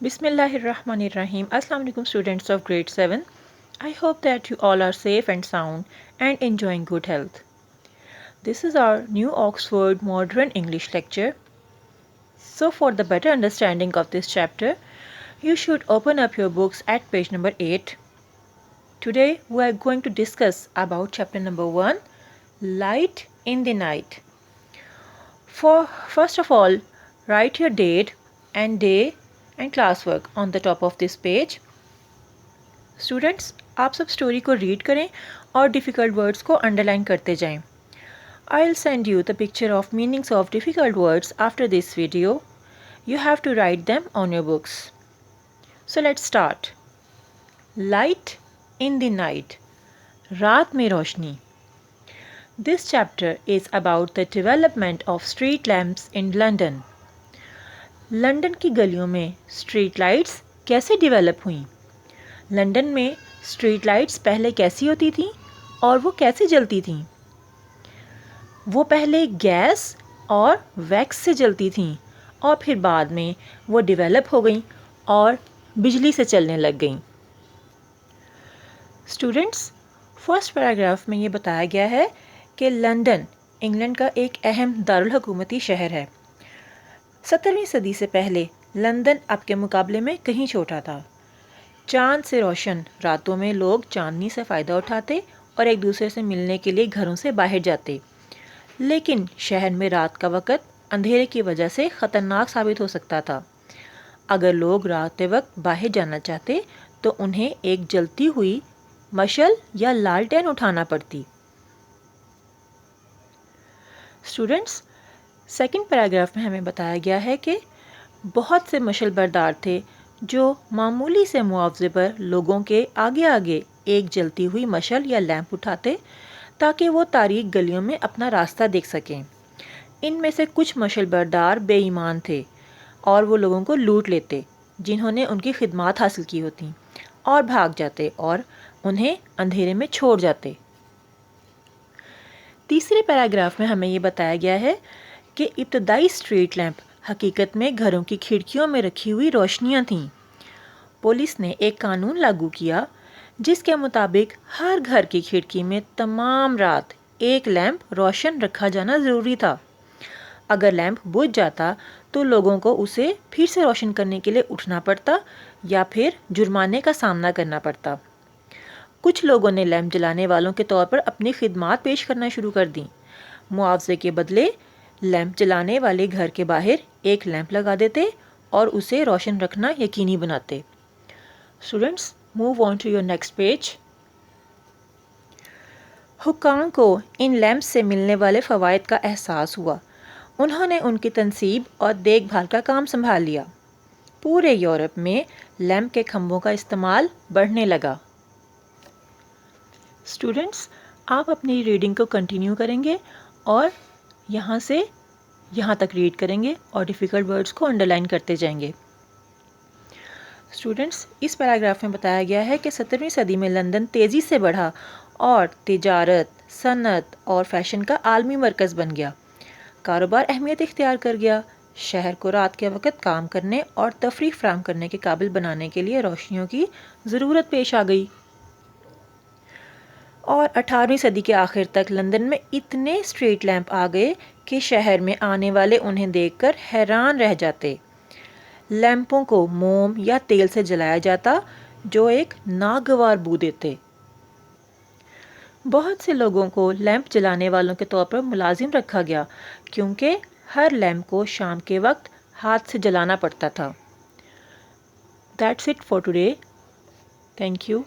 Bismillahirrahmanirrahim. Assalamu alaikum students of grade 7. I hope that you all are safe and sound and enjoying good health. This is our new Oxford Modern English lecture. So for the better understanding of this chapter, you should open up your books at page number 8. Today we are going to discuss about chapter number 1, Light in the Night. First of all, write your date and day and classwork on the top of this page. Students, आप सब story को read करें और difficult words को underline करते जाएं. I'll send you the picture of meanings of difficult words after this video. You have to write them on your books. So let's start. Light in the night. रात में रोशनी. This chapter is about the development of street lamps in London. London की गलियों में street lights कैसे develop हुईं? London में street lights पहले कैसी होती थीं और वो कैसे जलती थीं? वो पहले गैस और वैक्स से जलती थीं और फिर बाद में वो डेवलप हो गईं और बिजली से चलने लग गईं. स्टूडेंट्स, फर्स्ट पैराग्राफ में ये बताया गया है कि लंदन इंग्लैंड का एक अहम दारुल हुकूमती शहर है. 17वीं सदी से पहले लंदन अब के मुकाबले में कहीं छोटा था. चांद से रोशन रातों में लोग चांदनी से फ़ायदा उठाते और एक दूसरे से मिलने के लिए घरों से बाहर जाते. लेकिन शहर में रात का वक़्त अंधेरे की वजह से ख़तरनाक साबित हो सकता था. अगर लोग रात के वक्त बाहर जाना चाहते तो उन्हें एक जलती हुई मशल या लालटेन उठाना पड़ती. स्टूडेंट्स, सेकंड पैराग्राफ में हमें बताया गया है कि बहुत से मशल बरदार थे जो मामूली से मुआवजे पर लोगों के आगे आगे एक जलती हुई मशल या लैंप उठाते ताकि वो तारीक गलियों में अपना रास्ता देख सकें. इनमें से कुछ मशल बरदार बेईमान थे और वो लोगों को लूट लेते जिन्होंने उनकी खिदमत हासिल की होती और भाग जाते और उन्हें अंधेरे में छोड़ जाते. तीसरे पैराग्राफ में हमें ये बताया गया है कि इब्तदाई स्ट्रीट लैंप हकीकत में घरों की खिड़कियों में रखी हुई रोशनियां थीं. पुलिस ने एक कानून लागू किया जिसके मुताबिक हर घर की खिड़की में तमाम रात एक लैंप रोशन रखा जाना ज़रूरी था. अगर लैंप बुझ जाता तो लोगों को उसे फिर से रोशन करने के लिए उठना पड़ता या फिर जुर्माने का सामना करना पड़ता. कुछ लोगों ने लैंप जलाने वालों के तौर पर अपनी खिदमत पेश करना शुरू कर दी. मुआवजे के बदले लैंप जलाने वाले घर के बाहर एक लैंप लगा देते और उसे रोशन रखना यकीनी बनाते. Students, move on to your next page. हुक्काम को इन लैंप से मिलने वाले फ़वाइद का एहसास हुआ. उन्होंने उनकी तनसीब और देखभाल का काम संभाल लिया. पूरे यूरोप में लैंप के खंभों का इस्तेमाल बढ़ने लगा. स्टूडेंट्स, आप अपनी रीडिंग को कंटिन्यू करेंगे और यहाँ से यहाँ तक रीड करेंगे और डिफ़िकल्ट वर्ड्स को अंडरलाइन करते जाएंगे. स्टूडेंट्स, इस पैराग्राफ में बताया गया है कि 17वीं सदी में लंदन तेज़ी से बढ़ा और तिजारत, सनत और फैशन का आलमी मरकज़ बन गया. कारोबार अहमियत इख्तियार कर गया. शहर को रात के वक़्त काम करने और तफरीह फराहम करने के काबिल बनाने के लिए रोशनियों की ज़रूरत पेश आ गई. और 18वीं सदी के आखिर तक लंदन में इतने स्ट्रीट लैंप आ गए कि शहर में आने वाले उन्हें देखकर हैरान रह जाते. लैंपों को मोम या तेल से जलाया जाता जो एक नागवार बू देते. बहुत से लोगों को लैंप जलाने वालों के तौर पर मुलाजिम रखा गया क्योंकि हर लैंप को शाम के वक्त हाथ से जलाना पड़ता था. That's it for today. Thank you.